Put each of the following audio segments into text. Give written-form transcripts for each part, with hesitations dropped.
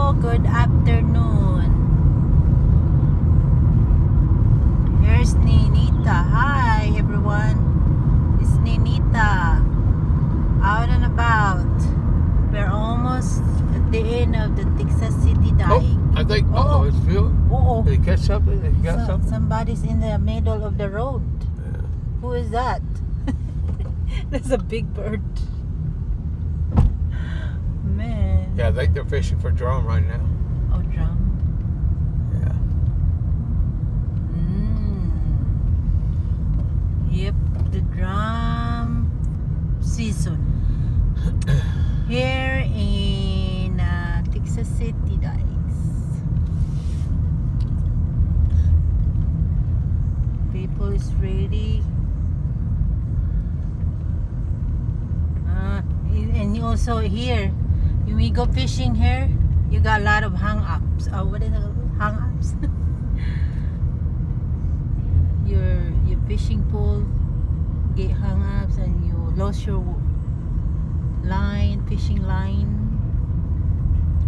Hello, good afternoon. Here's Ninita. Hi everyone. It's Ninita. Out and about. We're almost at the end of the Texas City Dike. I think, Oh. it's Phil. Oh, Did he catch something? Did he got something? somebody's in the middle of the road. Yeah. Who is that? That's a big bird. Man. Yeah, I think they're fishing for drum right now. Oh, drum. Yeah. Yep, the drum season here in Texas City Dikes. People is ready. And also here, when we go fishing here, you got a lot of hang-ups. What is it? Hang-ups? your fishing pool get hang-ups and you lost your line, fishing line.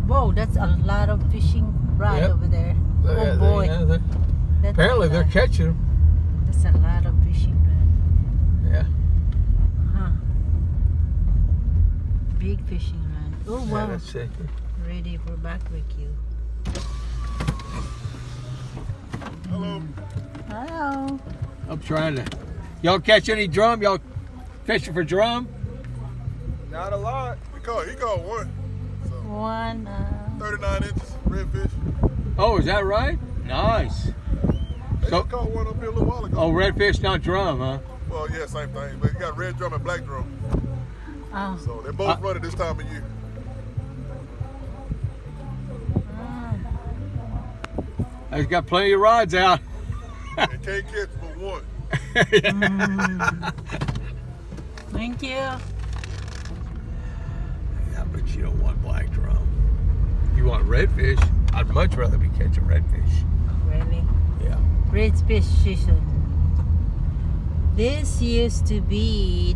Whoa, that's a lot of fishing rod Yep. over there. Oh Yeah, boy. That's apparently a they're lot. catching them. That's a lot of fishing rod. Yeah. Huh. Big fishing rod. Oh Yeah, wow. that's it. Ready for barbecue. Hello. Hello. I'm trying to. Y'all catch any drum? Y'all fishing for drum? Not a lot. He caught one. So One. 39 inches, redfish. Oh, is that right? Nice. They So- just caught one up here a little while ago. Oh, redfish, not drum, huh? Well, yeah, same thing. But you got red drum and black drum. Oh. So they're both running this time of year. I've got plenty of rods out. And can't catch but one. Thank you. Yeah, but you don't want black drum. You want redfish? I'd much rather be catching redfish. Really? Yeah. Redfish season. This used to be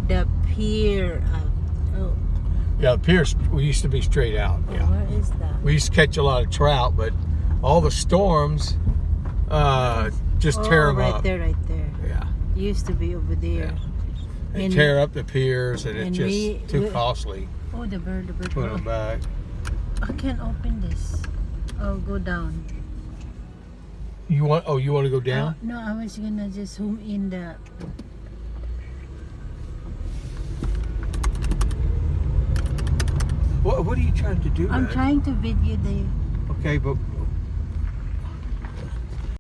the pier. Yeah, the pier we used to be straight out. Yeah. Where is that? We used to catch a lot of trout, but all the storms just tear them right up. there, right there. Yeah. Used to be over there. Yeah. They And- tear up the piers, and and it's just we- too costly. Oh, the bird. Put them back. I can't open this. Oh, go down. You want? Oh, you want to go down? No, I was gonna just zoom in the. What are you trying to do? I'm man? trying to video the. Okay, but